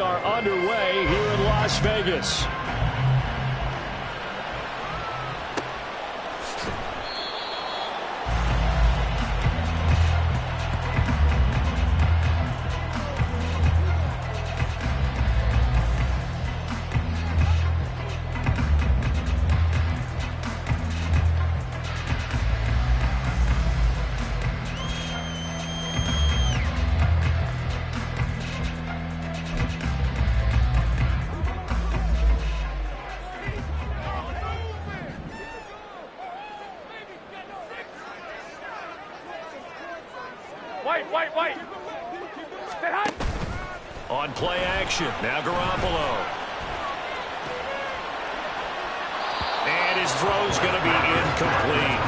we are underway here in Las Vegas. Wait. Stay high. On play action, now Garoppolo. And his throw's going to be incomplete.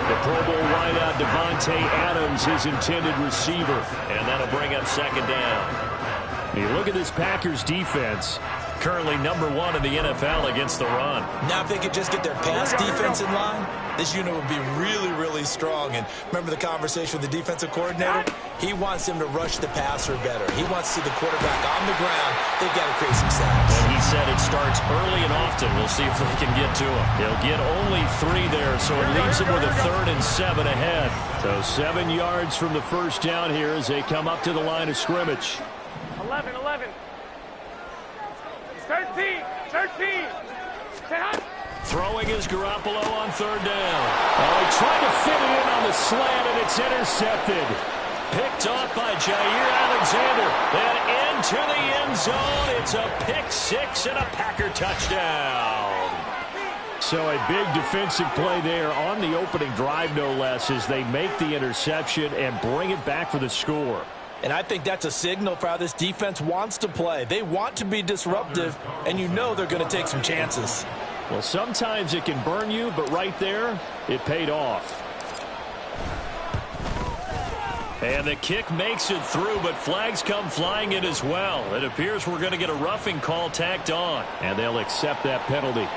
The Pro Bowl wideout Devontae Adams, his intended receiver. And that'll bring up second down. You look at this Packers defense, currently #1 in the NFL against the run. Now if they could just get their pass defense in line, this unit would be really, really strong. And remember the conversation with the defensive coordinator? He wants them to rush the passer better. He wants to see the quarterback on the ground. They've got to create some sacks. And he said it starts early and often. We'll see if they can get to him. They'll get only 3 there, so it leaves them with a 3rd and 7 ahead. So 7 yards from the first down here as they come up to the line of scrimmage. 11. 13. Stay high. Throwing is Garoppolo on 3rd down. Oh, he tried to fit it in on the slant, and it's intercepted. Picked off by Jair Alexander. Then into the end zone. It's a pick 6 and a Packer touchdown. So a big defensive play there on the opening drive, no less, as they make the interception and bring it back for the score. And I think that's a signal for how this defense wants to play. They want to be disruptive, and you know they're going to take some chances. Well, sometimes it can burn you, but right there, it paid off. And the kick makes it through, but flags come flying in as well. It appears we're going to get a roughing call tacked on, and they'll accept that penalty.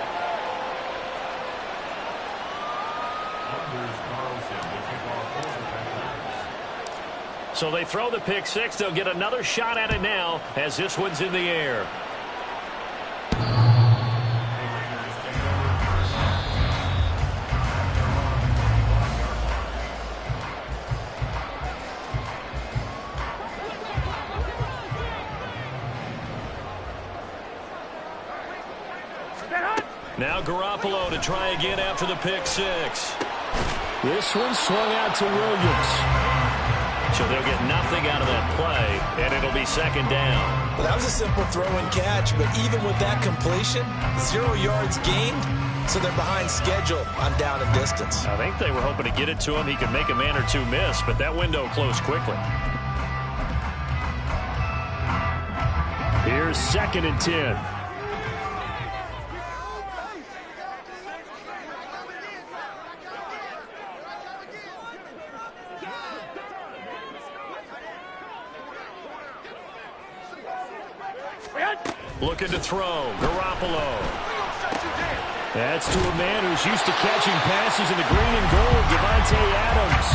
So they throw the pick 6. They'll get another shot at it now as this one's in the air. Now Garoppolo to try again after the pick 6. This one swung out to Williams. So they'll get nothing out of that play, and it'll be second down. Well, that was a simple throw and catch, but even with that completion, 0 yards gained, so they're behind schedule on down and distance. I think they were hoping to get it to him. He could make a man or two miss, but that window closed quickly. Here's 2nd and 10. Looking to throw. Garoppolo. That's to a man who's used to catching passes in the green and gold, Devontae Adams.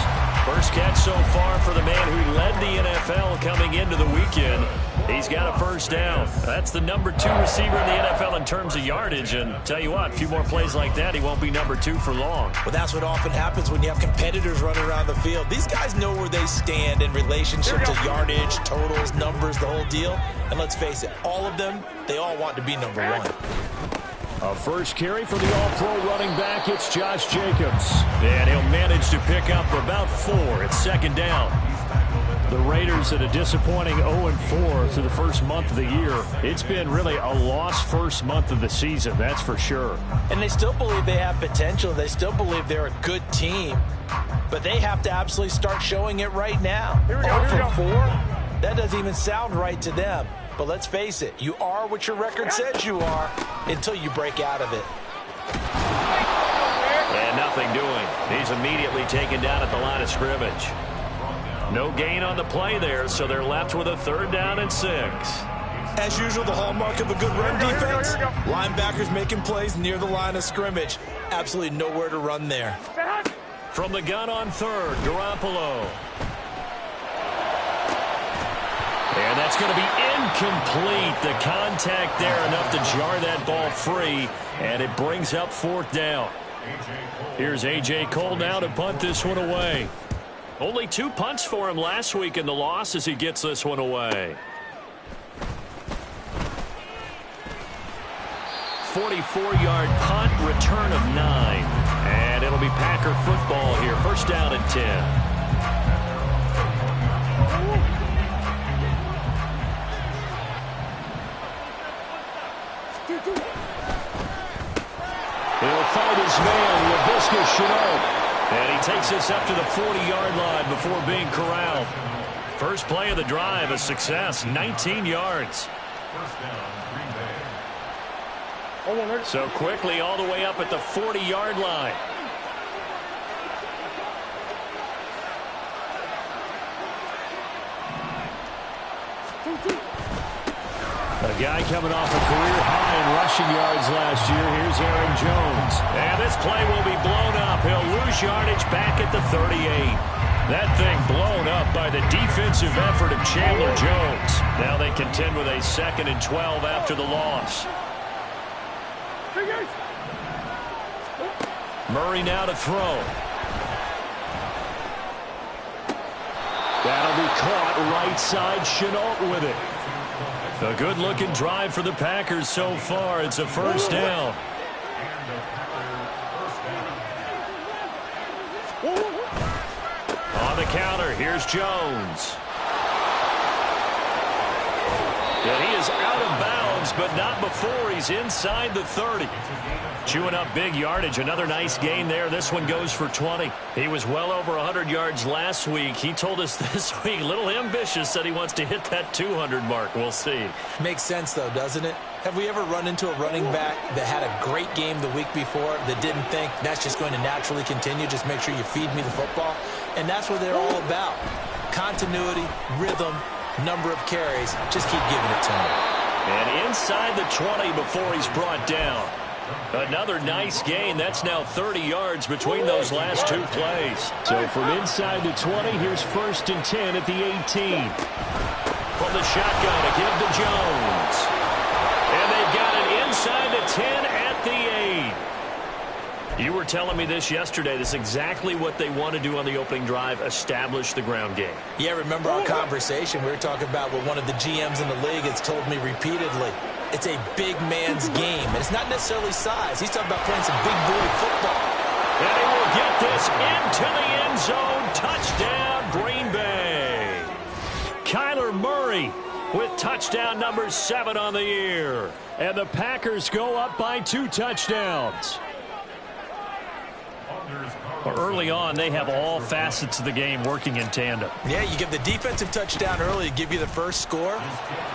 First catch so far for the man who led the NFL coming into the weekend. He's got a first down. That's the #2 receiver in the NFL in terms of yardage. And tell you what, a few more plays like that, he won't be #2 for long. Well, that's what often happens when you have competitors running around the field. These guys know where they stand in relationship to yardage, totals, numbers, the whole deal. And let's face it, all of them, they all want to be #1. A first carry for the All-Pro running back. It's Josh Jacobs. And he'll manage to pick up about 4. It's second down. The Raiders at a disappointing 0-4 through the first month of the year. It's been really a lost first month of the season, that's for sure. And they still believe they have potential. They still believe they're a good team. But they have to absolutely start showing it right now. 0-4? That doesn't even sound right to them. But let's face it, you are what your record says you are until you break out of it. And nothing doing. He's immediately taken down at the line of scrimmage. No gain on the play there, so they're left with a 3rd down and 6. As usual, the hallmark of a good run defense, linebackers making plays near the line of scrimmage. Absolutely nowhere to run there. From the gun on 3rd, Garoppolo. And that's going to be incomplete. The contact there enough to jar that ball free, and it brings up 4th down. Here's A.J. Cole now to punt this one away. Only 2 punts for him last week in the loss as he gets this one away. 44-yard punt, return of 9. And it'll be Packer football here. 1st down and 10. He'll fight his man, Laviska Shenault. And he takes us up to the 40-yard line before being corralled. First play of the drive, a success, 19 yards. So quickly all the way up at the 40-yard line. A guy coming off a career high in rushing yards last year. Here's Aaron Jones. And this play will be blown up. He'll lose yardage back at the 38. That thing blown up by the defensive effort of Chandler Jones. Now they contend with a 2nd and 12 after the loss. Murray now to throw. That'll be caught right side. Shenault with it. A good-looking drive for the Packers so far. It's a 1st down. On the counter, here's Jones. And he is out of bounds, but not before he's inside the 30. Chewing up big yardage. Another nice gain there. This one goes for 20. He was well over 100 yards last week. He told us this week, a little ambitious, said he wants to hit that 200 mark. We'll see. Makes sense, though, doesn't it? Have we ever run into a running back that had a great game the week before that didn't think that's just going to naturally continue? Just make sure you feed me the football. And that's what they're all about. Continuity, rhythm, number of carries. Just keep giving it to him. And inside the 20 before he's brought down. Another nice gain. That's now 30 yards between those last 2 plays. So from inside the 20, here's 1st and 10 at the 18. From the shotgun to give to Jones. And they've got it inside the 10 at the 8. You were telling me this yesterday. This is exactly what they want to do on the opening drive, establish the ground game. Yeah, remember our conversation? We were talking about what one of the GMs in the league has told me repeatedly. It's a big man's game, and it's not necessarily size. He's talking about playing some big boy football. And he will get this into the end zone. Touchdown, Green Bay. Kyler Murray with touchdown number 7 on the year. And the Packers go up by 2 touchdowns. Early on, they have all facets of the game working in tandem. Yeah, you give the defensive touchdown early to give you the first score,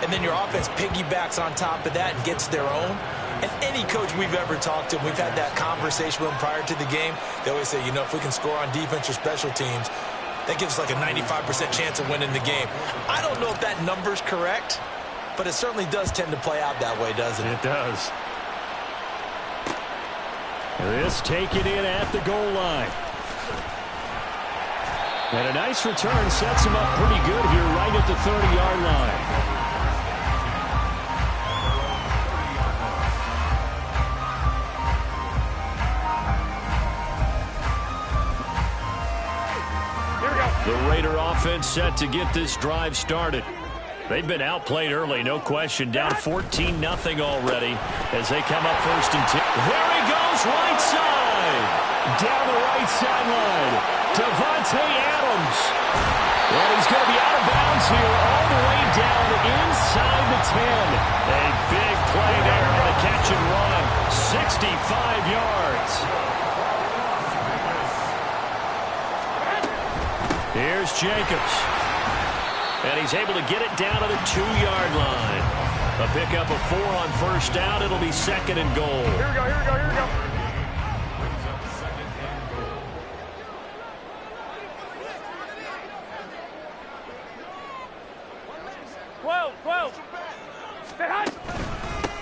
and then your offense piggybacks on top of that and gets their own. And any coach we've ever talked to, we've had that conversation with them prior to the game, they always say, you know, if we can score on defense or special teams, that gives us like a 95% chance of winning the game. I don't know if that number's correct, but it certainly does tend to play out that way, doesn't it? It does. This taken in at the goal line. And a nice return sets him up pretty good here right at the 30-yard line. Here we go. The Raider offense set to get this drive started. They've been outplayed early, no question. Down 14-0 already as they come up 1st and 10. There he goes, right side. Down the right sideline. Davante Adams. And he's going to be out of bounds here all the way down inside the 10. A big play there on the catch and run. 65 yards. Here's Jacobs. And he's able to get it down to the 2-yard line. A pickup of 4 on 1st down. It'll be 2nd and goal. Here we go, here we go, here we go.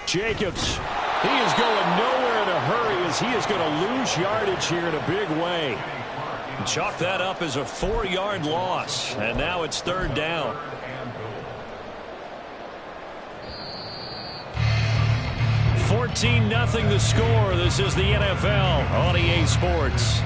Jacobs, he is going nowhere in a hurry as he is going to lose yardage here in a big way. Chalk that up as a 4-yard loss, and now it's 3rd down. 14-0 the score. This is the NFL on EA Sports.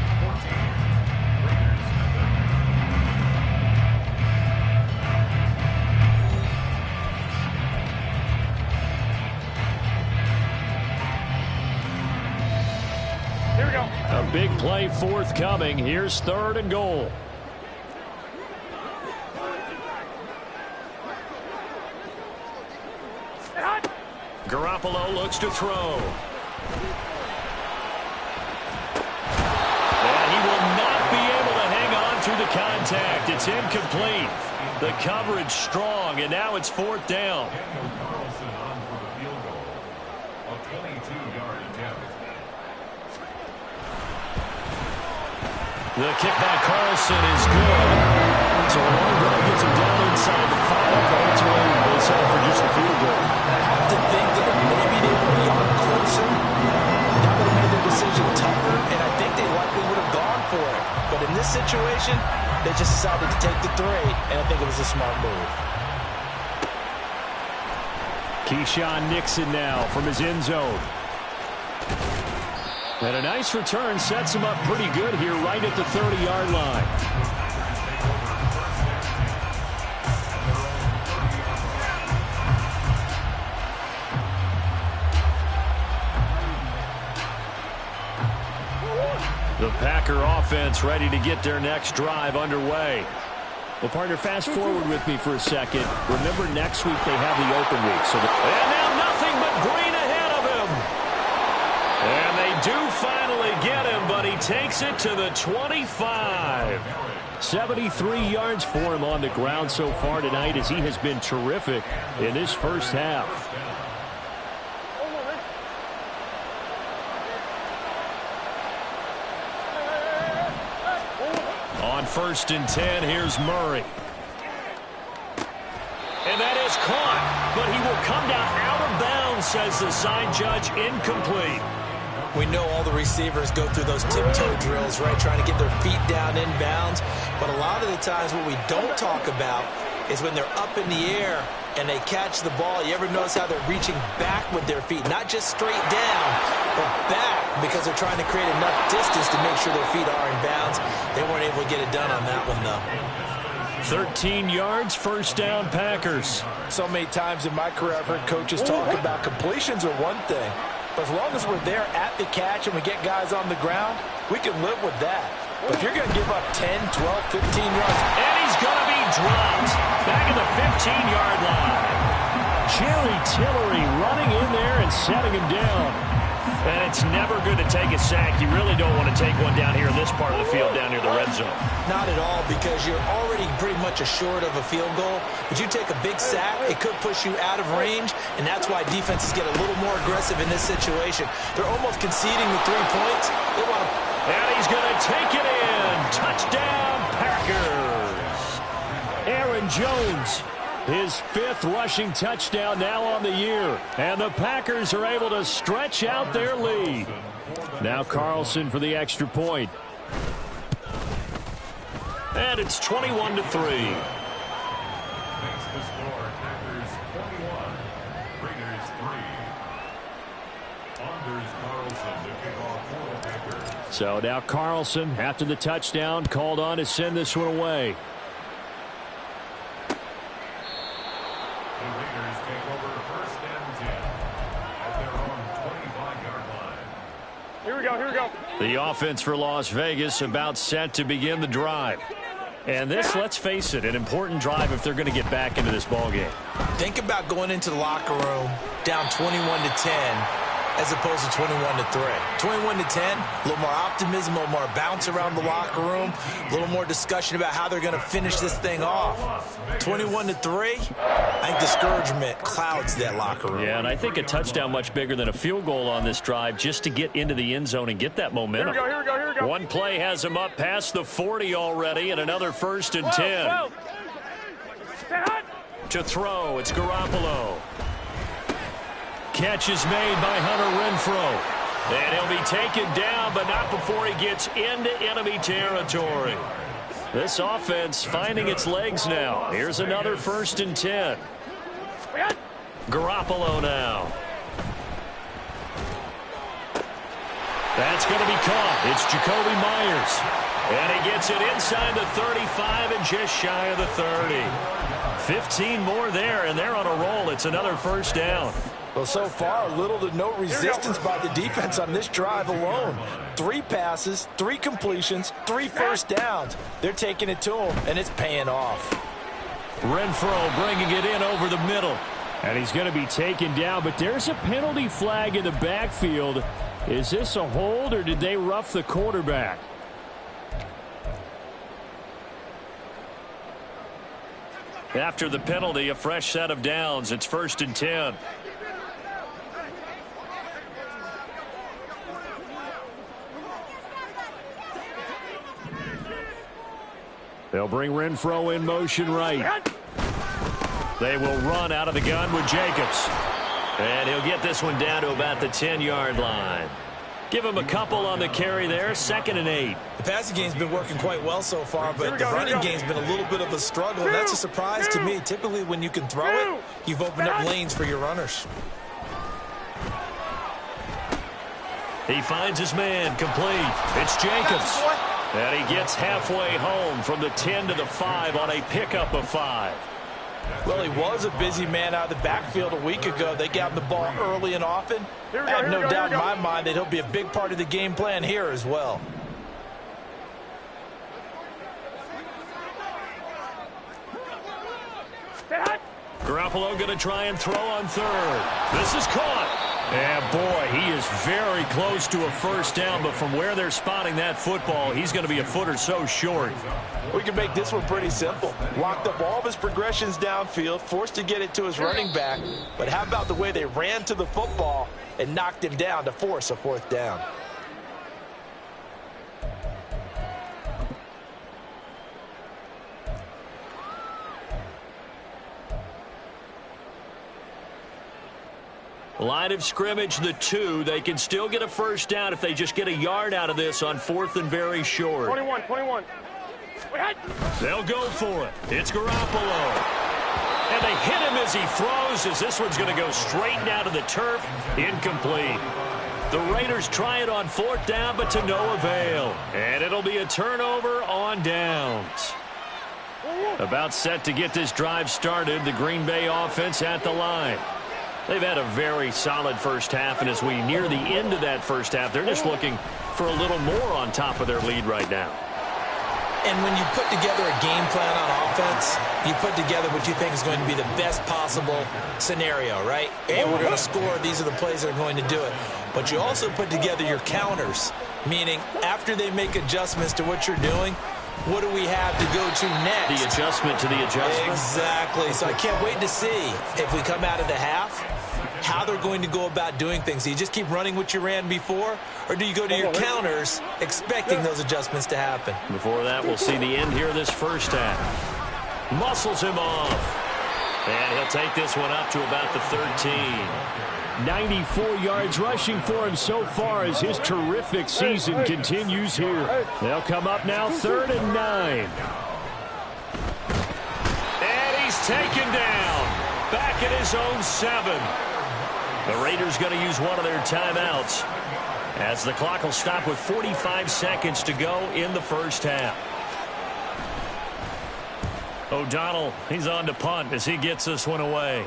Here we go. A big play forthcoming. Here's 3rd and goal. Garoppolo looks to throw. And he will not be able to hang on through the contact. It's incomplete. The coverage strong, and now it's 4th down. The kick by Carlson is good. So long run gets him down inside the 5, but ultimately they settle for just a field goal. I have to think that if maybe they were a yard closer, that would have made their decision tougher, and I think they likely would have gone for it. But in this situation, they just decided to take the 3, and I think it was a smart move. Keyshawn Nixon now from his end zone. And a nice return sets him up pretty good here right at the 30-yard line. The Packer offense ready to get their next drive underway. Well, partner, fast forward with me for a second. Remember, next week they have the open week. And now nothing but green ahead of him. And they do finally get him, but he takes it to the 25. 73 yards for him on the ground so far tonight, as he has been terrific in this first half. On 1st and 10, here's Murray. And that is caught, but he will come down out of bounds, says the sign judge. Incomplete. We know all the receivers go through those tiptoe drills, right, trying to get their feet down inbounds. But a lot of the times what we don't talk about is when they're up in the air and they catch the ball. You ever notice how they're reaching back with their feet? Not just straight down, but back, because they're trying to create enough distance to make sure their feet are in bounds. They weren't able to get it done on that one, though. 13 yards, 1st down, Packers. So many times in my career I've heard coaches talk about completions are one thing. But as long as we're there at the catch and we get guys on the ground, we can live with that. But if you're going to give up 10, 12, 15 yards. And he's going to be dropped back at the 15-yard line. Jerry Tillery running in there and setting him down. And it's never good to take a sack. You really don't want to take one down here in this part of the field, down near the red zone. Not at all, because you're already pretty much assured of a field goal. But you take a big sack, it could push you out of range, and that's why defenses get a little more aggressive in this situation. They're almost conceding the 3 points. They want to... And he's going to take it in. Touchdown, Packers. Aaron Jones, his 5th rushing touchdown now on the year. And the Packers are able to stretch out their lead. Now Carlson for the extra point. And it's 21-3. So now Carlson, after the touchdown, called on to send this one away. The Raiders take over 1st and 10 at their own 25-yard line. Here we go, here we go. The offense for Las Vegas about set to begin the drive. And this, let's face it, an important drive if they're going to get back into this ballgame. Think about going into the locker room down 21-10 as opposed to 21-3. 21-10, a little more optimism, a little more bounce around the locker room, a little more discussion about how they're going to finish this thing off. 21-3, I think discouragement clouds that locker room. Yeah, and I think a touchdown much bigger than a field goal on this drive just to get into the end zone and get that momentum. Here we go, here we go, here we go. One play has him up past the 40 already, and another 1st and 10. Whoa. To throw, it's Garoppolo. Catch is made by Hunter Renfrow. And he'll be taken down, but not before he gets into enemy territory. This offense finding its legs now. Here's another 1st and 10. Garoppolo now. That's going to be caught. It's Jakobi Meyers. And he gets it inside the 35 and just shy of the 30. 15 more there, and they're on a roll. It's another first down. Well, so far, little to no resistance by the defense on this drive alone. 3 passes, 3 completions, 3 first downs. They're taking it to him, and it's paying off. Renfrow bringing it in over the middle. And he's going to be taken down, but there's a penalty flag in the backfield. Is this a hold, or did they rough the quarterback? After the penalty, a fresh set of downs. It's 1st and 10. They'll bring Renfrow in motion right. They will run out of the gun with Jacobs. And he'll get this one down to about the 10-yard line. Give him a couple on the carry there. 2nd and 8. The passing game's been working quite well so far, but the running game's been a little bit of a struggle. And that's a surprise to me. Typically, when you can throw it, you've opened up lanes for your runners. He finds his man complete. It's Jacobs. And he gets halfway home from the 10 to the 5 on a pickup of 5. Well, he was a busy man out of the backfield a week ago. They got him the ball early and often. I have no doubt in my mind that he'll be a big part of the game plan here as well. Garoppolo going to try and throw on 3rd. This is caught. And boy, he is very close to a first down, but from where they're spotting that football, he's going to be a foot or so short. We can make this one pretty simple. Locked up all of his progressions downfield, forced to get it to his running back. But how about the way they ran to the football and knocked him down to force a 4th down? Line of scrimmage, the 2. They can still get a first down if they just get a yard out of this on 4th and very short. 21. They'll go for it. It's Garoppolo. And they hit him as he throws, as this one's going to go straight down to the turf. Incomplete. The Raiders try it on 4th down, but to no avail. And it'll be a turnover on downs. About set to get this drive started. The Green Bay offense at the line. They've had a very solid first half, and as we near the end of that first half, they're just looking for a little more on top of their lead right now. And when you put together a game plan on offense, you put together what you think is going to be the best possible scenario, right? And we're going to score. These are the plays that are going to do it. But you also put together your counters, meaning after they make adjustments to what you're doing, what do we have to go to next? The adjustment to the adjustment. Exactly. So I can't wait to see if we come out of the half, how they're going to go about doing things. Do you just keep running what you ran before, or do you go to your counters expecting those adjustments to happen? Before that, we'll see the end here of this first half. Muscles him off. And he'll take this one up to about the 13. 94 yards rushing for him so far as his terrific season continues here. They'll come up now 3rd and 9. And he's taken down. Back at his own 7. The Raiders going to use one of their timeouts as the clock will stop with 45 seconds to go in the first half. O'Donnell, he's on to punt as he gets this one away.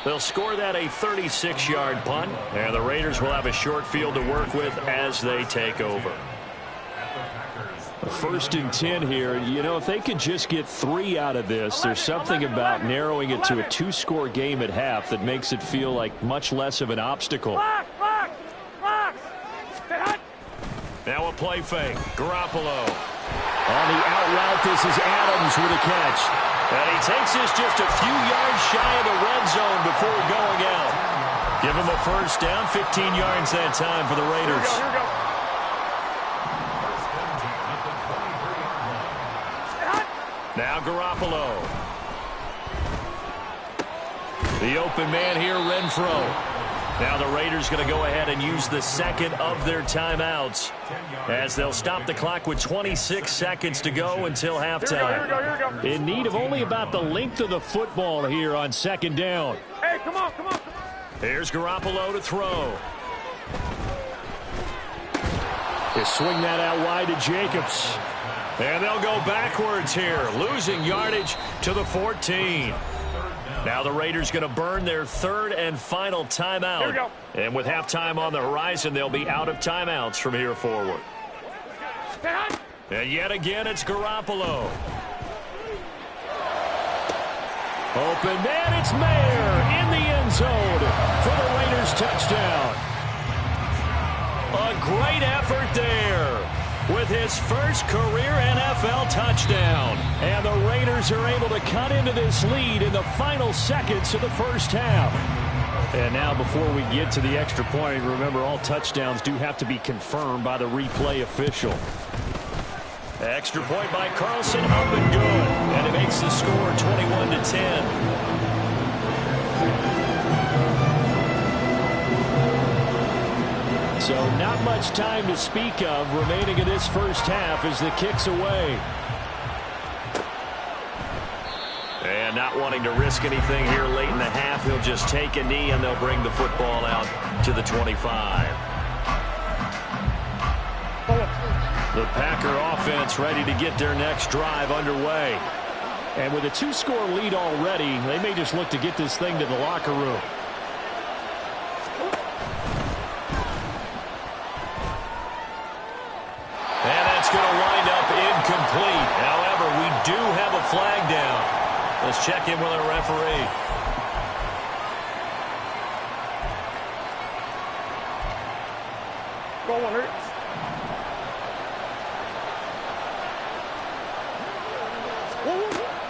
They'll score that a 36-yard punt, and the Raiders will have a short field to work with as they take over. 1st and 10 here. You know, if they could just get 3 out of this, there's something about narrowing it to a 2-score game at half that makes it feel like much less of an obstacle. Now a play fake. Garoppolo. On the out route, this is Adams with a catch. And he takes this just a few yards shy of the red zone before going out. Give him a first down, 15 yards that time for the Raiders. Here we go. Now Garoppolo. The open man here, Renfrow. Now the Raiders going to go ahead and use the second of their timeouts as they'll stop the clock with 26 seconds to go until halftime. Here we go. In need of only about the length of the football here on 2nd down. Hey, come on. Here's Garoppolo to throw. They swing that out wide to Jacobs. And they'll go backwards here, losing yardage to the 14. Now the Raiders going to burn their third and final timeout. Here we go. And with halftime on the horizon, they'll be out of timeouts from here forward. And yet again, it's Garoppolo. Open man, it's Mayer in the end zone for the Raiders touchdown. A great effort there with his first career NFL touchdown. And the Raiders are able to cut into this lead in the final seconds of the first half. And now before we get to the extra point, remember all touchdowns do have to be confirmed by the replay official. Extra point by Carlson, up and good. And it makes the score 21-10. So not much time to speak of remaining in this first half as the kick's away. And not wanting to risk anything here late in the half, he'll just take a knee and they'll bring the football out to the 25. The Packer offense ready to get their next drive underway. And with a 2-score lead already, they may just look to get this thing to the locker room. And that's going to wind up incomplete. However, we do have a flag down. Let's check in with our referee. Go on, Hurts.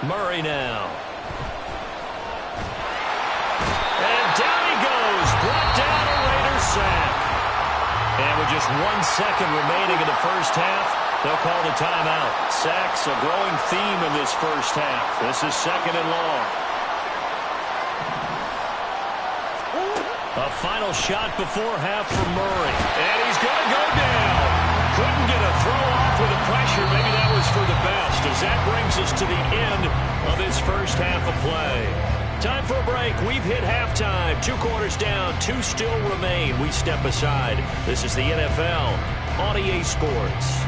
Murray now. And down he goes. Brought down a Raiders sack. And with just 1 second remaining in the first half, they'll call the timeout. Sacks a growing theme in this first half. This is second and long. A final shot before half for Murray. And he's going to go down. Couldn't get a throw off with the pressure. Maybe that was for the best, as that brings us to the end of this first half of play. Time for a break. We've hit halftime. 2 quarters down. 2 still remain. We step aside. This is the NFL on EA Sports.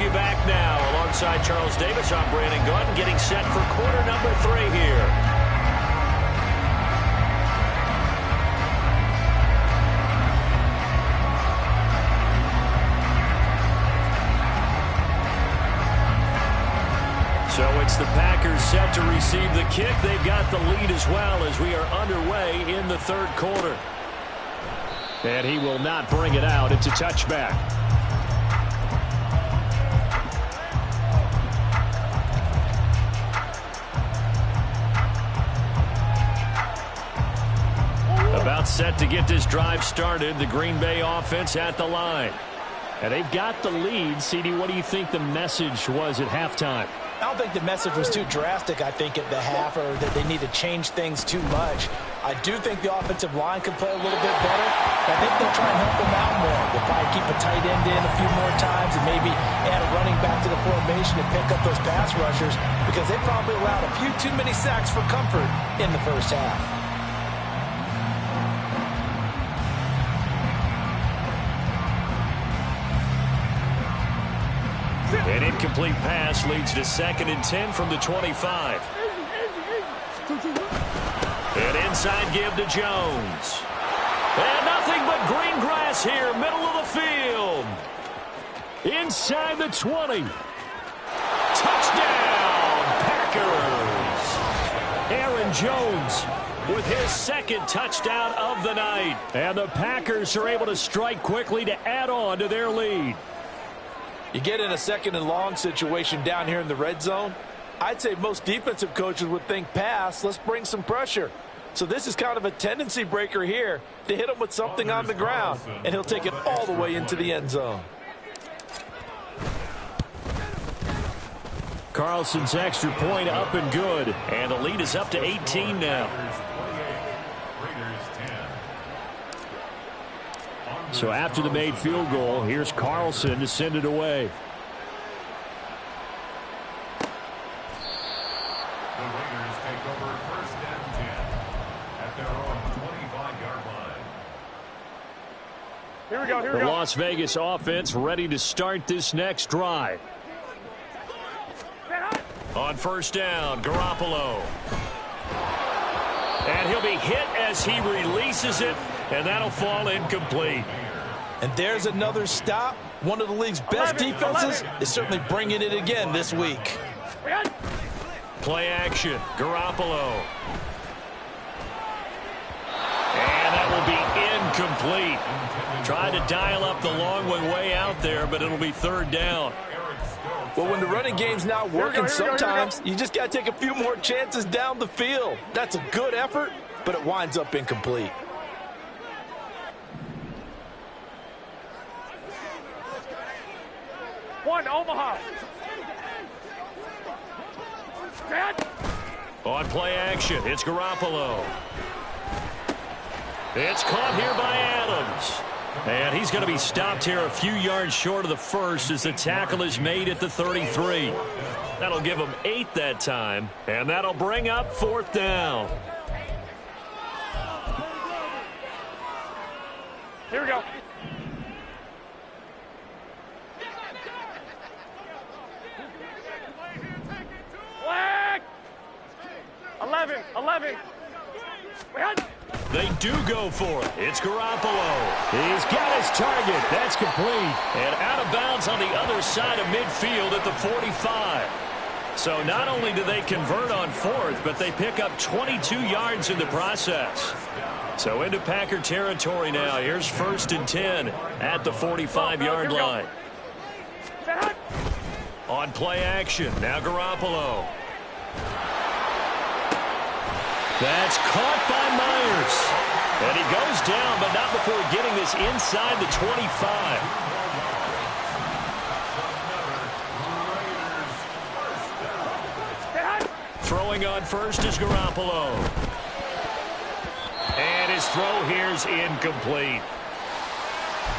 You back now alongside Charles Davis. I'm Brandon Gaudin, getting set for quarter number 3 here. So it's the Packers set to receive the kick. They've got the lead as well as we are underway in the third quarter. And he will not bring it out. It's a touchback. About set to get this drive started. The Green Bay offense at the line. And they've got the lead. CD, what do you think the message was at halftime? I don't think the message was too drastic, I think, at the half, or that they need to change things too much. I do think the offensive line can play a little bit better. I think they'll try and help them out more. They'll probably keep a tight end in a few more times and maybe add a running back to the formation and pick up those pass rushers, because they probably allowed a few too many sacks for comfort in the first half. An incomplete pass leads to 2nd and 10 from the 25. An inside give to Jones. And nothing but green grass here, middle of the field. Inside the 20. Touchdown, Packers. Aaron Jones with his 2nd touchdown of the night. And the Packers are able to strike quickly to add on to their lead. You get in a 2nd and long situation down here in the red zone, I'd say most defensive coaches would think pass, let's bring some pressure. So this is kind of a tendency breaker here to hit him with something on the ground, and he'll take it all the way into the end zone. Carlson's extra point up and good. And the lead is up to 18 now. So after the made field goal, here's Carlson to send it away. The Raiders take over first and 10 at their own 25-yard line. Here we go, here we The go. Las Vegas offense ready to start this next drive. On first down, Garoppolo. And he'll be hit as he releases it, and that'll fall incomplete. And there's another stop. One of the league's best defenses is certainly bringing it again this week. Play action, Garoppolo. And that will be incomplete. Tried to dial up the long one way out there, but it'll be third down. Well, when the running game's not working, sometimes you just got to take a few more chances down the field. That's a good effort, but it winds up incomplete. One, Omaha. On play action, it's Garoppolo. It's caught here by Adams. And he's going to be stopped here a few yards short of the first as the tackle is made at the 33. That'll give him 8 that time, and that'll bring up fourth down. Here we go. Flag! 11. They do go for it. It's Garoppolo. He's got his target. That's complete. And out of bounds on the other side of midfield at the 45. So not only do they convert on fourth, but they pick up 22 yards in the process. So into Packer territory now. Here's first and 10 at the 45-yard line. On play action, now Garoppolo. That's caught by Myers. And he goes down, but not before getting this inside the 25. Throwing on first is Garoppolo. And his throw here's incomplete.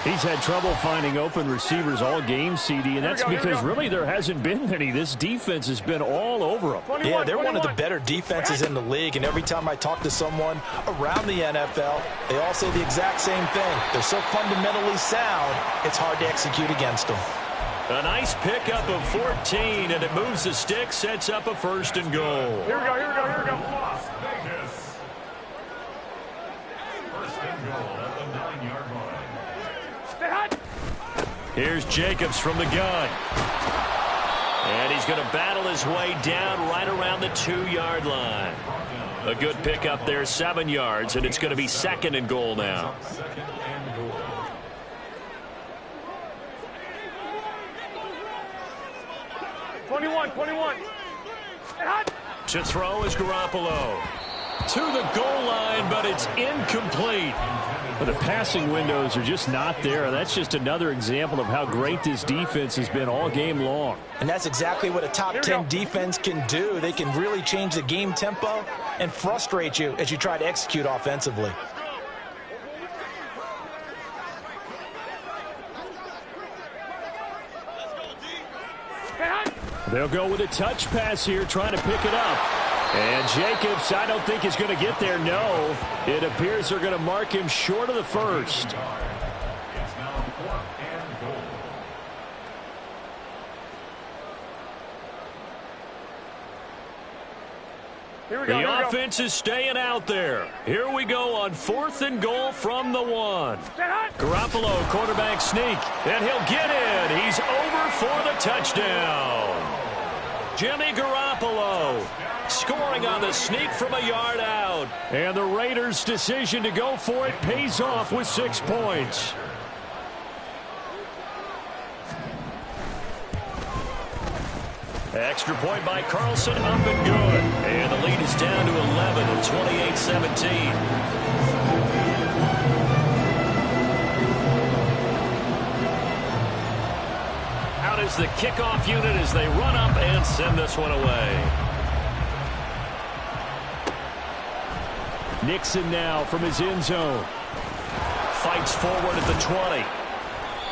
He's had trouble finding open receivers all game, CD, and that's because really there hasn't been many. This defense has been all over them. Yeah, they're one of the better defenses in the league, and every time I talk to someone around the NFL, they all say the exact same thing. They're so fundamentally sound, it's hard to execute against them. A nice pickup of 14, and it moves the stick, sets up a first and goal. Here we go. Las Vegas. First and goal at the 9-yard line. Here's Jacobs from the gun. And he's going to battle his way down right around the 2-yard line. A good pickup there, 7 yards, and it's going to be second and goal now. Second and goal. Twenty-one. To throw is Garoppolo. To the goal line, but it's incomplete. But the passing windows are just not there. That's just another example of how great this defense has been all game long. And that's exactly what a top 10 defense can do. They can really change the game tempo and frustrate you as you try to execute offensively. They'll go with a touch pass here, trying to pick it up. And Jacobs, I don't think is going to get there. No, it appears they're going to mark him short of the first. It's now 4th and goal. The offense is staying out there. Here we go on 4th and goal from the 1. Garoppolo, quarterback sneak, and he'll get in. He's over for the touchdown. Jimmy Garoppolo scoring on the sneak from a yard out. And the Raiders' decision to go for it pays off with 6 points. Extra point by Carlson, up and good. And the lead is down to 11 at 28-17. Out is the kickoff unit as they run up and send this one away. Nixon now from his end zone. Fights forward at the 20.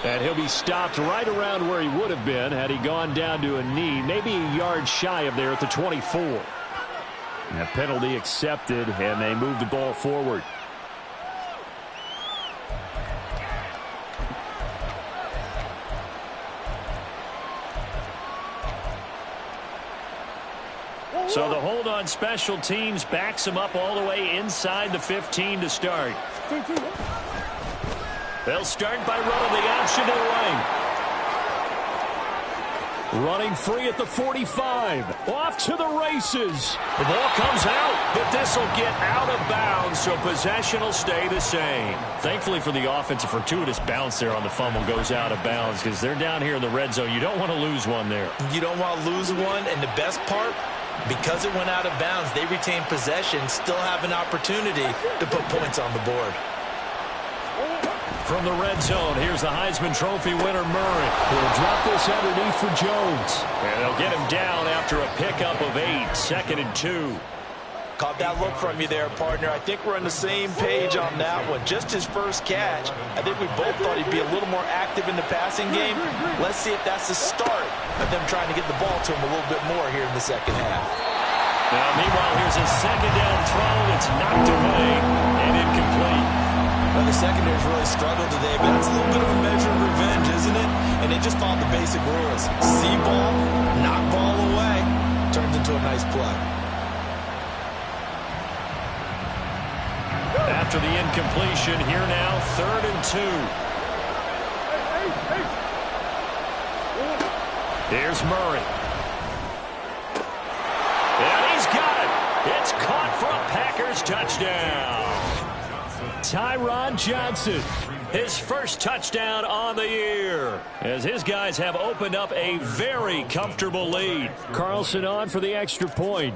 And he'll be stopped right around where he would have been had he gone down to a knee, maybe a yard shy of there at the 24. And a penalty accepted, and they move the ball forward. So the hold on special teams backs him up all the way inside the 15 to start. They'll start by running the option to the right. Running free at the 45. Off to the races. The ball comes out, but this will get out of bounds, so possession will stay the same. Thankfully for the offense, a fortuitous bounce there on the fumble goes out of bounds because they're down here in the red zone. You don't want to lose one there. You don't want to lose one, and the best part, because it went out of bounds, they retain possession, still have an opportunity to put points on the board. From the red zone, here's the Heisman Trophy winner, Murray. He'll drop this underneath for Jones. And they'll get him down after a pickup of 8, 2nd and 2. Caught that look from you there, partner. I think we're on the same page on that one. Just his first catch. I think we both thought he'd be a little more active in the passing game. Let's see if that's the start of them trying to get the ball to him a little bit more here in the second half. Now, meanwhile, here's a second down throw. It's knocked away and incomplete. Well, the secondary's really struggled today, but that's a little bit of a measure of revenge, isn't it? And they just followed the basic rules. See ball, knock ball away. Turns into a nice play. After the incompletion, here now, 3rd and 2. Here's Murray. And he's got it. It's caught for a Packers touchdown. Tyron Johnson, his first touchdown on the year, as his guys have opened up a very comfortable lead. Carlson on for the extra point.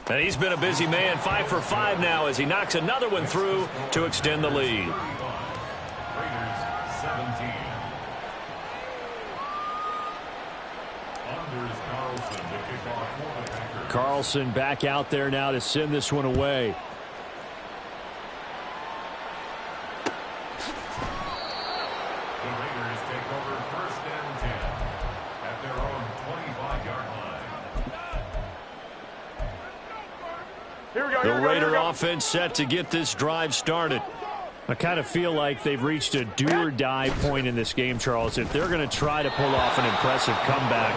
And he's been a busy man, 5 for 5 now as he knocks another one through to extend the lead. Raiders 17. Anders Carlson to kick off for the Packers. Carlson back out there now to send this one away. The Raiders take over 1st and 10 at their own 25-yard line. Here we go. The Raider offense set to get this drive started. I kind of feel like they've reached a do-or-die point in this game, Charles. If they're going to try to pull off an impressive comeback,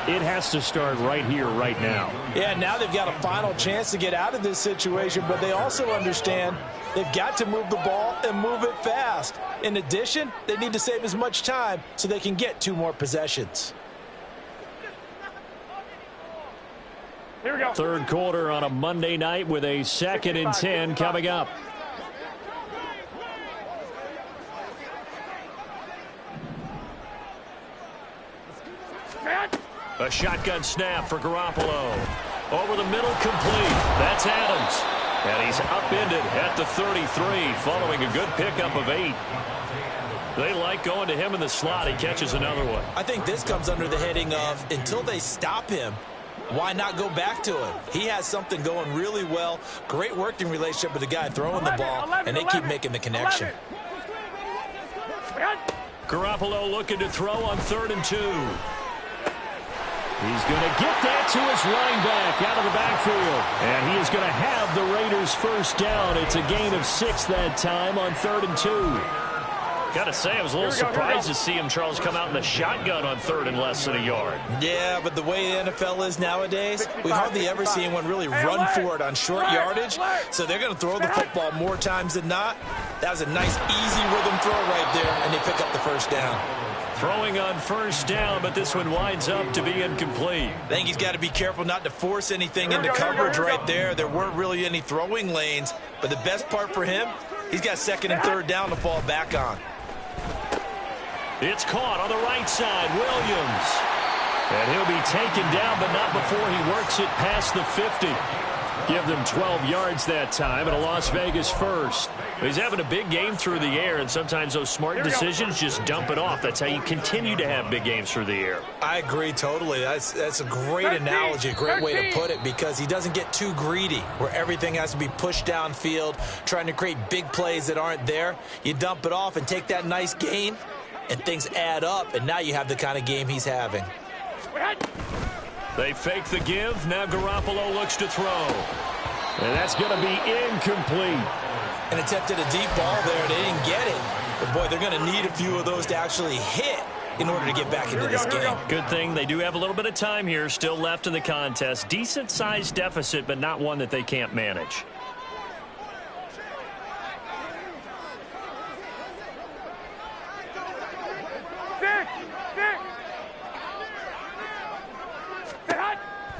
it has to start right here, right now. Yeah, now they've got a final chance to get out of this situation, but they also understand they've got to move the ball and move it fast. In addition, they need to save as much time so they can get 2 more possessions. Here we go. 3rd quarter on a Monday night with a 2nd and 10 coming up. A shotgun snap for Garoppolo. Over the middle, complete. That's Adams. And he's upended at the 33 following a good pickup of 8. They like going to him in the slot. He catches another one. I think this comes under the heading of until they stop him, why not go back to him? He has something going really well. Great working relationship with the guy throwing the ball, and they keep making the connection. Garoppolo looking to throw on 3rd and 2. He's going to get that to his running back out of the backfield. And he is going to have the Raiders' first down. It's a gain of 6 that time on 3rd and 2. Got to say, I was a little surprised to see him, Charles, come out in the shotgun on 3rd and less than a yard. Yeah, but the way the NFL is nowadays, we hardly ever see anyone really run for it on short yardage. So they're going to throw the football more times than not. That was a nice, easy rhythm throw right there, and they pick up the first down. Throwing on 1st down, but this one winds up to be incomplete. I think he's got to be careful not to force anything into coverage right there. There weren't really any throwing lanes, but the best part for him, he's got 2nd and 3rd down to fall back on. It's caught on the right side, Williams. And he'll be taken down, but not before he works it past the 50. Give them 12 yards that time, and a Las Vegas first. He's having a big game through the air, and sometimes those smart decisions just dump it off. That's how you continue to have big games through the air. I agree totally. That's a great analogy, a great way to put it, because he doesn't get too greedy where everything has to be pushed downfield, trying to create big plays that aren't there. You dump it off and take that nice gain, and things add up, and now you have the kind of game he's having. They fake the give. Now Garoppolo looks to throw. And that's going to be incomplete. And attempted a deep ball there. They didn't get it. But, boy, they're going to need a few of those to actually hit in order to get back into this game. Good thing they do have a little bit of time here still left in the contest. Decent-sized deficit, but not one that they can't manage.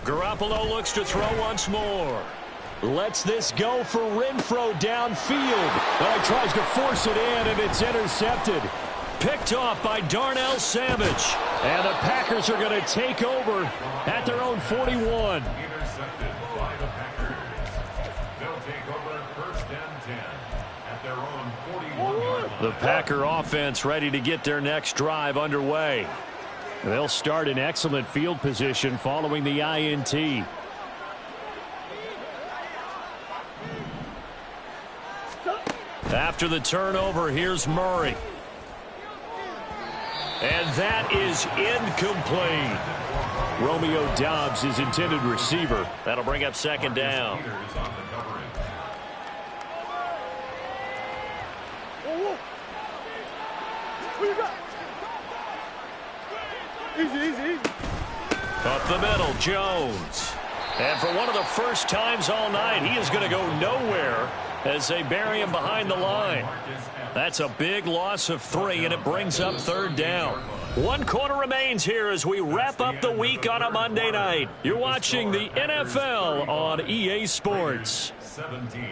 Garoppolo looks to throw once more. Lets this go for Renfrow downfield. He tries to force it in, and it's intercepted. Picked off by Darnell Savage. And the Packers are going to take over at their own 41. Intercepted by the Packers. They'll take over first and 10 at their own 41-yard line. The Packer offense ready to get their next drive underway. They'll start in excellent field position following the INT. After the turnover, here's Murray. And that is incomplete. Romeo Doubs is intended receiver. That'll bring up second down. Easy. Up the middle, Jones. And for one of the first times all night, he is going to go nowhere as they bury him behind the line. That's a big loss of 3, and it brings up third down. 1 quarter remains here as we wrap up the week on a Monday night. You're watching the NFL on EA Sports. 17.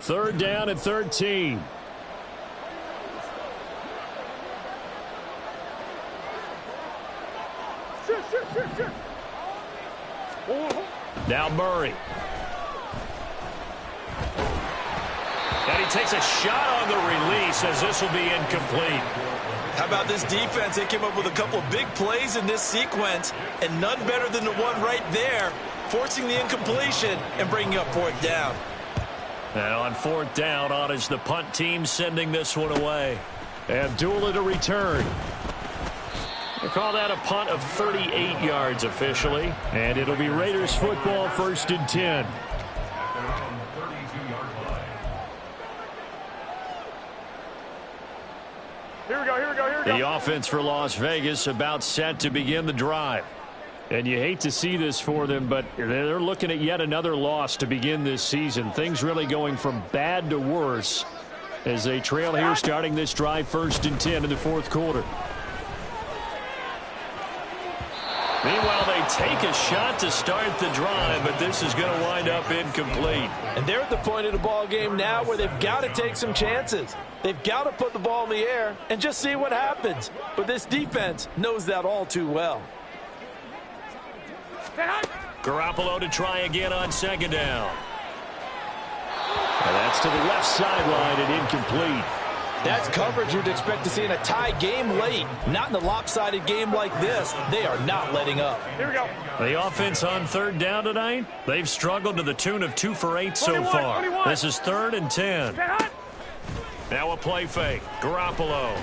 Third down and 13. Now Murray. And he takes a shot on the release as this will be incomplete. How about this defense? They came up with a couple of big plays in this sequence, and none better than the one right there, forcing the incompletion and bringing up fourth down. And on fourth down, on is the punt team sending this one away. Abdullah to return. They call that a punt of 38 yards officially. And it'll be Raiders football, first and 10. Here we go. The offense for Las Vegas about set to begin the drive. And you hate to see this for them, but they're looking at yet another loss to begin this season. Things really going from bad to worse as they trail here starting this drive first and 10 in the fourth quarter. Meanwhile, they take a shot to start the drive, but this is going to wind up incomplete. And they're at the point of the ball game now where they've got to take some chances. They've got to put the ball in the air and just see what happens. But this defense knows that all too well. Garoppolo to try again on second down. And that's to the left sideline and incomplete. That's coverage you'd expect to see in a tie game late. Not in a lopsided game like this. They are not letting up. Here we go. The offense on third down tonight, they've struggled to the tune of 2 for 8 so far. 21. This is third and 10. Now a play fake. Garoppolo.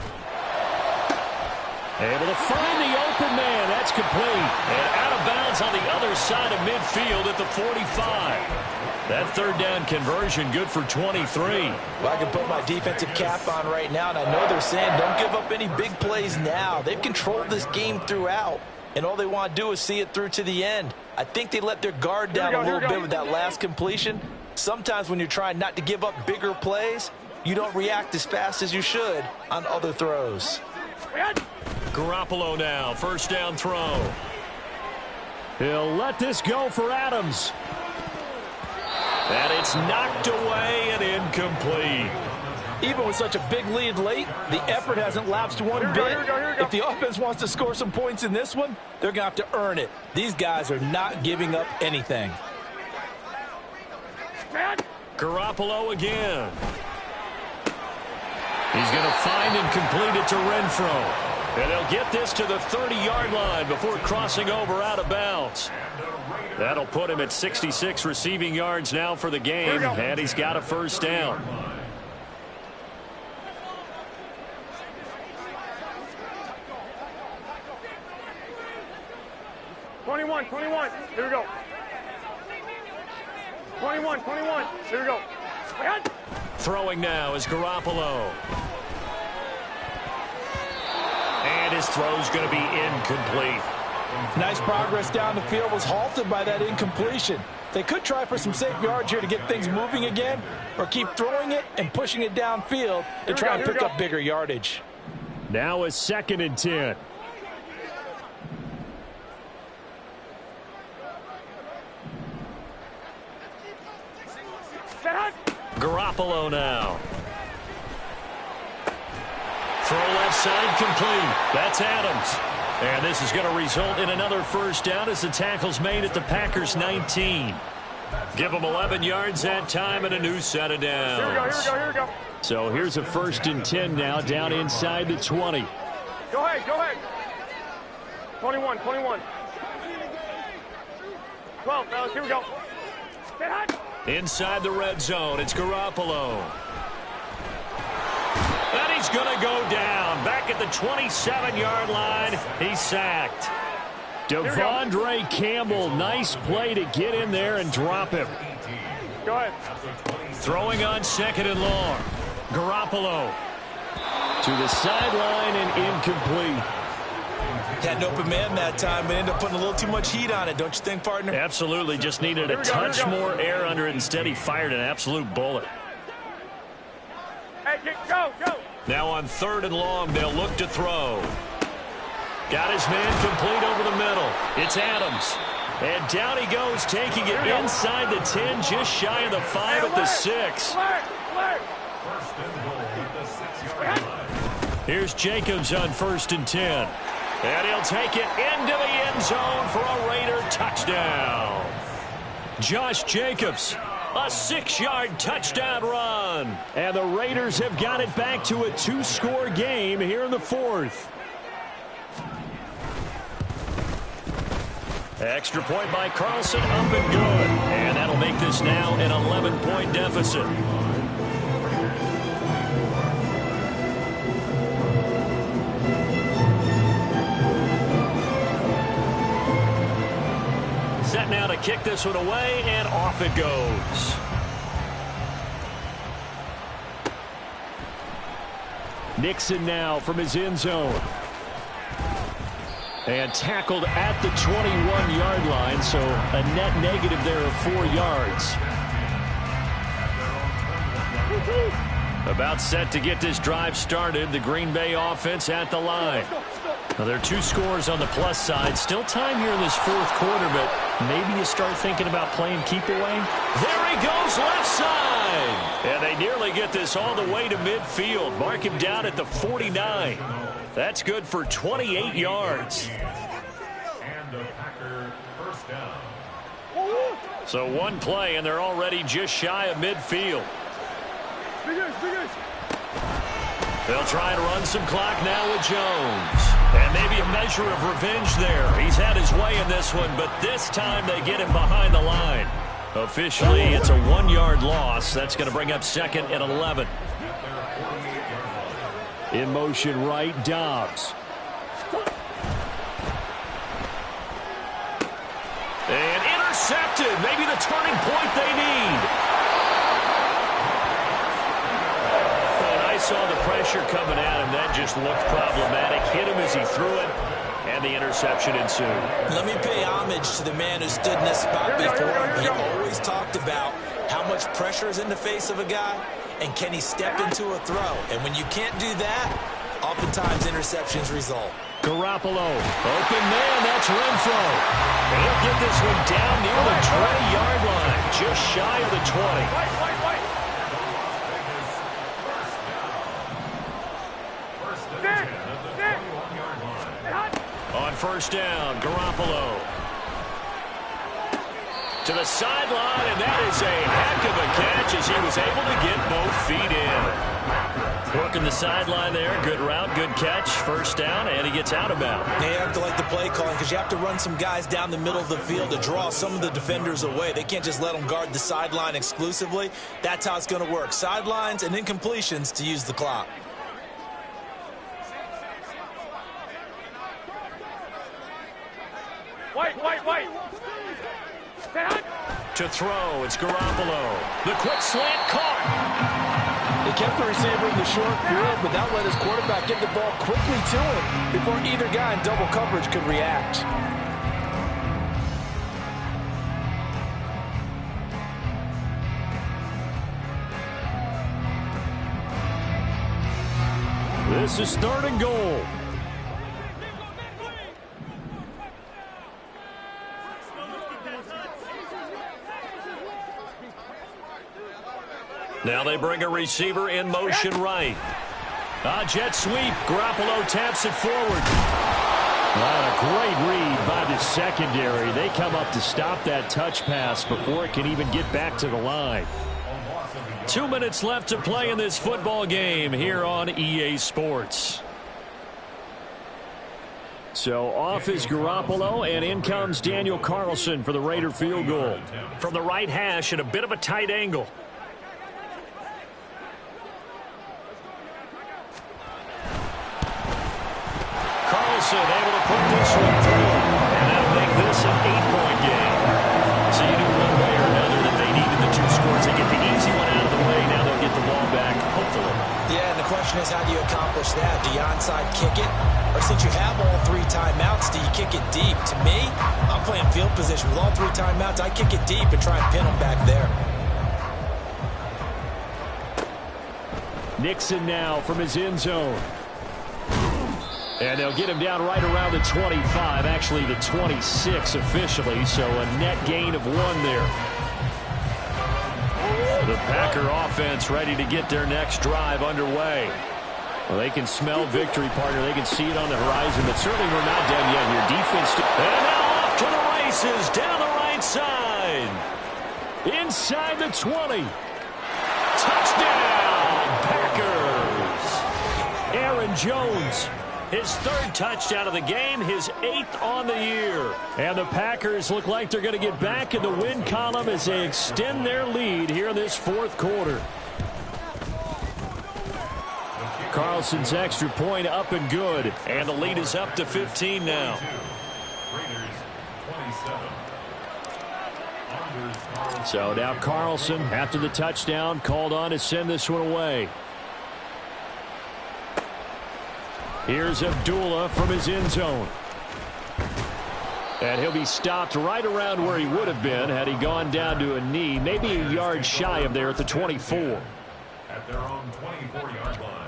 Able to find the open man. That's complete. And out of bounds on the other side of midfield at the 45. That third down conversion good for 23. Well, I can put my defensive cap on right now, and I know they're saying don't give up any big plays now. They've controlled this game throughout, and all they want to do is see it through to the end. I think they let their guard down a little bit with that last completion. Sometimes when you're trying not to give up bigger plays, you don't react as fast as you should on other throws. Garoppolo now, first down throw. He'll let this go for Adams. And it's knocked away and incomplete. Even with such a big lead late, the effort hasn't lapsed one bit. Here we go. If the offense wants to score some points in this one, they're going to have to earn it. These guys are not giving up anything. Garoppolo again. He's going to find and complete it to Renfro. And they'll get this to the 30-yard line before crossing over out of bounds. That'll put him at 66 receiving yards now for the game, and he's got a first down. Twenty-one. Here we go. 21. Here we go. Throwing now is Garoppolo. And his throw's going to be incomplete. Nice progress down the field was halted by that incompletion. They could try for some safe yards here to get things moving again, or keep throwing it and pushing it downfield to try and pick up bigger yardage. Now a 2nd and 10. Garoppolo now. Throw left side complete. That's Adams. And this is going to result in another first down as the tackle's made at the Packers' 19. Give them 11 yards that time and a new set of downs. Here we go. So here's a 1st and 10 now down inside the 20. Go ahead. 21. 12, fellas, here we go. Get hot. Inside the red zone, it's Garoppolo. And he's going to go down. Back at the 27-yard line, he's sacked. Devondre Campbell, nice play to get in there and drop him. Go ahead. Throwing on 2nd and long. Garoppolo. To the sideline and incomplete. Had an open man that time, but ended up putting a little too much heat on it, don't you think, partner? Absolutely, just needed a touch more air under it. Instead, he fired an absolute bullet. Hey, go. Now on 3rd and long, they'll look to throw. Got his man complete over the middle. It's Adams. And down he goes, taking it inside the 10, just shy of the 5 at the 6. Here's Jacobs on 1st and 10. And he'll take it into the end zone for a Raider touchdown. Josh Jacobs, a 6-yard touchdown run. And the Raiders have got it back to a 2-score game here in the 4th. Extra point by Carlson, up and good. And that'll make this now an 11-point deficit. Set now to kick this one away, and off it goes. Nixon now from his end zone. And tackled at the 21-yard line, so a net negative there of 4 yards. About set to get this drive started. The Green Bay offense at the line. Now, there are 2 scores on the plus side. Still time here in this 4th quarter, but maybe you start thinking about playing keep away. There he goes, left side. And they nearly get this all the way to midfield. Mark him down at the 49. That's good for 28 yards. And a Packer first down. So one play, and they're already just shy of midfield. They'll try and run some clock now with Jones. And maybe a measure of revenge there. He's had his way in this one, but this time they get him behind the line. Officially, it's a 1-yard loss. That's going to bring up 2nd and 11. In motion right, Dobbs. And intercepted. Maybe the turning point they need. I saw the pressure coming at him. That just looked problematic. Hit him as he threw it, and the interception ensued. Let me pay homage to the man who stood in this spot before. He always talked about how much pressure is in the face of a guy, and can he step into a throw? And when you can't do that, oftentimes interceptions result. Garoppolo, open man, that's Renfro. He'll get this one down near the 20-yard line, just shy of the 20. On first down, Garoppolo to the sideline, and that is a heck of a catch as he was able to get both feet in. Working the sideline there, good route, good catch, first down, and he gets out of bounds. They have to like the play calling because you have to run some guys down the middle of the field to draw some of the defenders away. They can't just let them guard the sideline exclusively. That's how it's going to work. Sidelines and incompletions to use the clock. Wait. To throw, it's Garoppolo. The quick slant caught. They kept the receiver in the short field, but that let his quarterback get the ball quickly to him before either guy in double coverage could react. This is 3rd and goal. Now they bring a receiver in motion right. Jet sweep. Garoppolo taps it forward. A great read by the secondary. They come up to stop that touch pass before it can even get back to the line. 2 minutes left to play in this football game here on EA Sports. So off is Garoppolo, and in comes Daniel Carlson for the Raider field goal. From the right hash at a bit of a tight angle. Carlson able to put this one through, and that'll make this an 8-point game. So you knew one way or another that they needed the 2 scores. They get the easy one out of the way. Now they'll get the ball back, hopefully. Yeah, and the question is, how do you accomplish that? Do you onside kick it? Or since you have all 3 timeouts, do you kick it deep? To me, I'm playing field position. With all 3 timeouts, I kick it deep and try and pin them back there. Nixon now from his end zone. And they'll get him down right around the 25, actually the 26 officially, so a net gain of 1 there. The Packer offense ready to get their next drive underway. Well, they can smell victory, partner. They can see it on the horizon, but certainly we're not done yet here. Defense. And now off to the races, down the right side. Inside the 20. Touchdown, Packers. Aaron Jones. His 3rd touchdown of the game, his 8th on the year. And the Packers look like they're going to get back in the win column as they extend their lead here in this 4th quarter. Carlson's extra point up and good. And the lead is up to 15 now. So now Carlson, after the touchdown, called on to send this one away. Here's Abdullah from his end zone. And he'll be stopped right around where he would have been had he gone down to a knee, maybe a yard shy of there at the 24. At their own 24-yard line.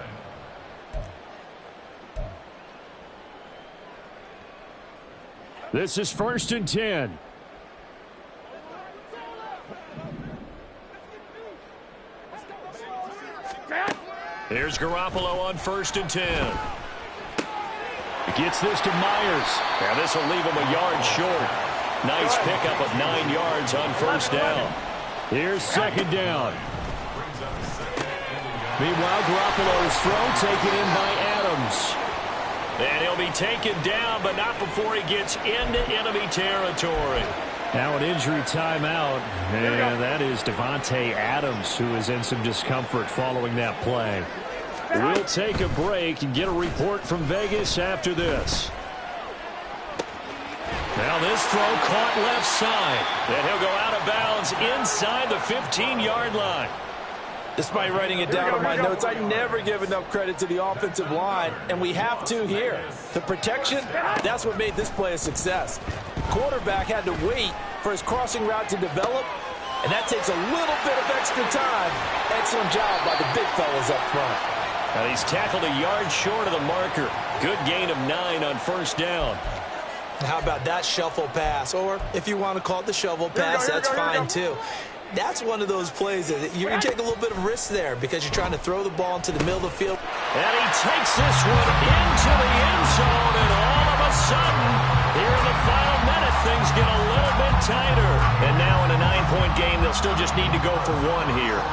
This is 1st and 10. Here's Garoppolo on 1st and 10. Gets this to Myers. And this will leave him a yard short. Nice pickup of 9 yards on 1st down. Here's 2nd down. Meanwhile, Garoppolo's throw taken in by Adams. And he'll be taken down, but not before he gets into enemy territory. Now an injury timeout, and that is Devontae Adams, who is in some discomfort following that play. We'll take a break and get a report from Vegas after this. Now this throw caught left side, and he'll go out of bounds inside the 15-yard line. Despite writing it down on my notes, I never give enough credit to the offensive line, and we have to here. The protection, that's what made this play a success. Quarterback had to wait for his crossing route to develop, And that takes a little bit of extra time. Excellent job by the big fellas up front. And he's tackled a yard short of the marker. Good gain of 9 on first down. How about that shuffle pass? Or if you want to call it the shovel pass, that's fine too. That's one of those plays that you take a little bit of risk there because you're trying to throw the ball into the middle of the field. And he takes this one into the end zone, and all of a sudden, here in the final minute, things get a little bit tighter. And now in a 9-point game, they'll still just need to go for 1 here.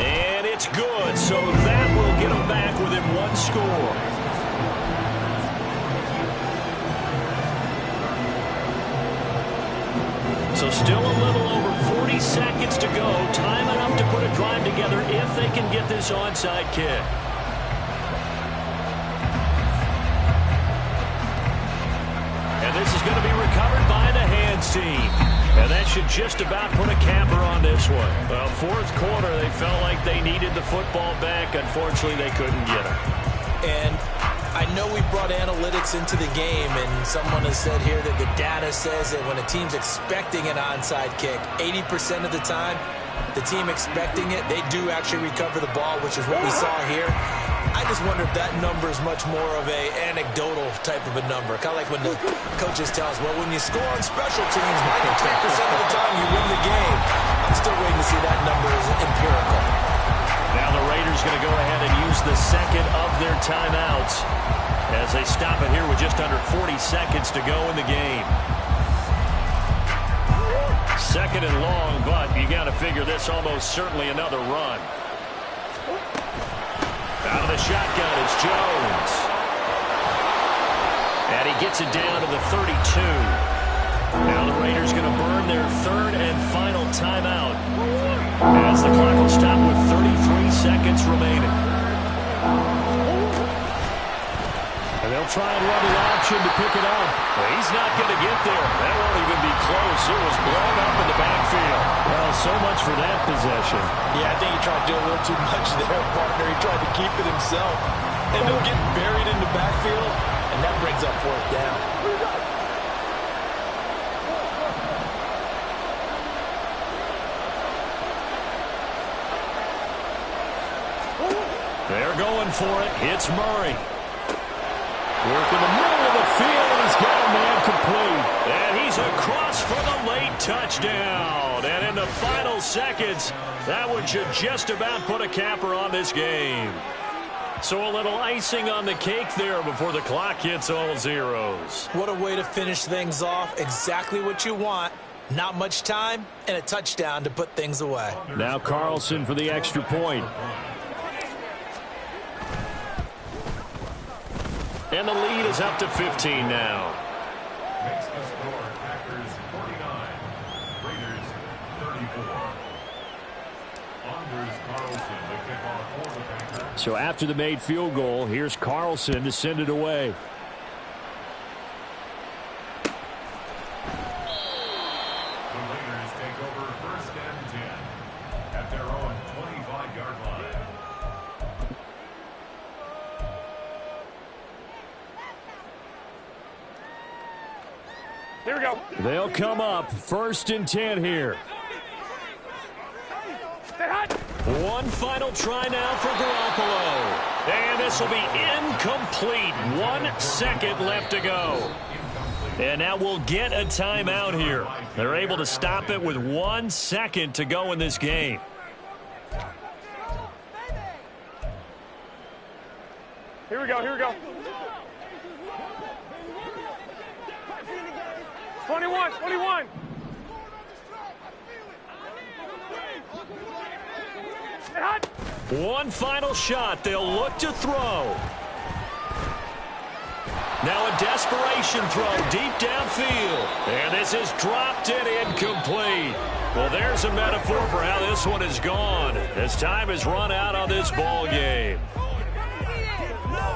And it's good, so that will get them back within 1 score. So still a little over 40 seconds to go. Time enough to put a drive together if they can get this onside kick. And this is going to be recovered by the hands team. And that should just about put a capper on this one. Well, fourth quarter, they felt like they needed the football back. Unfortunately, they couldn't get it. And I know we brought analytics into the game, and someone has said here that the data says that when a team's expecting an onside kick, 80% of the time, the team expecting it, they do actually recover the ball, which is what we saw here. I just wonder if that number is much more of a anecdotal type of a number. Kind of like when the coaches tell us, well, when you score on special teams, 93% of the time you win the game. I'm still waiting to see that number as empirical. Now the Raiders going to go ahead and use the second of their timeouts as they stop it here with just under 40 seconds to go in the game. Second and long, but you got to figure this almost certainly another run. Out of the shotgun is Jones. And he gets it down to the 32. Now the Raiders going to burn their third and final timeout as the clock will stop with 33 seconds remaining. And they'll try and run the option to pick it up. Well, he's not going to get there. That won't even be close. It was blown up in the backfield. Well, so much for that possession. Yeah, I think he tried to do a little too much there, partner. He tried to keep it himself. And he'll get buried in the backfield, and that brings up fourth down. They're going for it. It's Murray. Work in the middle of the field, and he's got a man complete. And he's across for the late touchdown. And in the final seconds, that one should just about put a capper on this game. So a little icing on the cake there before the clock hits all zeros. What a way to finish things off. Exactly what you want. Not much time and a touchdown to put things away. Now Carlson for the extra point. And the lead is up to 15 now. Makes the score Packers 49, Raiders 34. Anders Carlson, the kickoff for the Packers. So after the made field goal, here's Carlson to send it away. The Raiders take over first and 10 at their own 25-yard line. Here we go. They'll come up first and 10 here. Stay hot. One final try now for Garoppolo. And this will be incomplete. 1 second left to go. And now we'll get a timeout here. They're able to stop it with 1 second to go in this game. Here we go. Here we go. 21, 21. Stay hot. One final shot. They'll look to throw. Now a desperation throw deep downfield. And this is dropped and incomplete. Well, there's a metaphor for how this one is gone. As time has run out on this ball game.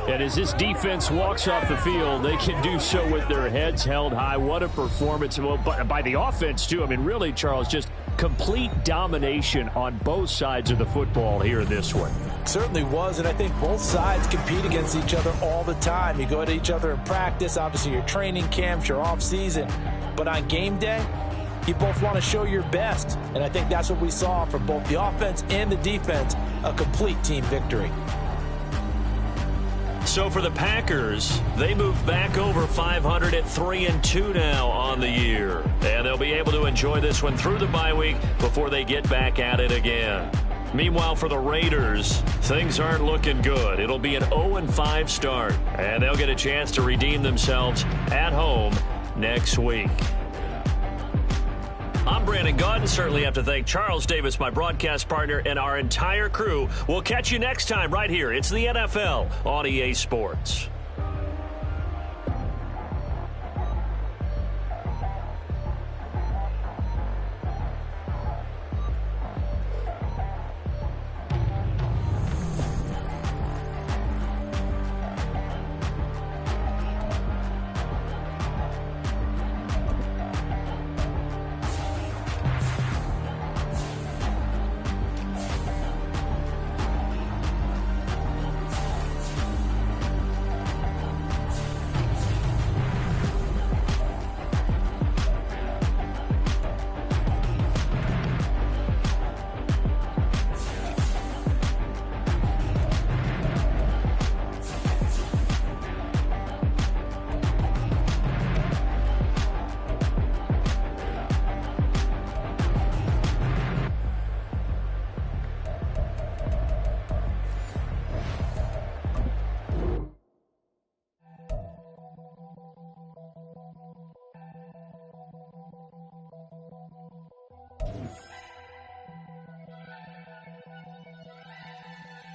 And as this defense walks off the field, they can do so with their heads held high. What a performance. Well, by the offense, too. I mean, really, Charles, just complete domination on both sides of the football here in this one. Certainly was, and I think both sides compete against each other all the time. You go to each other in practice, obviously your training camps, your off season. But on game day, you both want to show your best. And I think that's what we saw from both the offense and the defense, a complete team victory. So for the Packers, they move back over 500 at 3-2 now on the year. And they'll be able to enjoy this one through the bye week before they get back at it again. Meanwhile, for the Raiders, things aren't looking good. It'll be an 0-5 start, and they'll get a chance to redeem themselves at home next week. I'm Brandon Gaudin. Certainly have to thank Charles Davis, my broadcast partner, and our entire crew. We'll catch you next time right here. It's the NFL on EA Sports.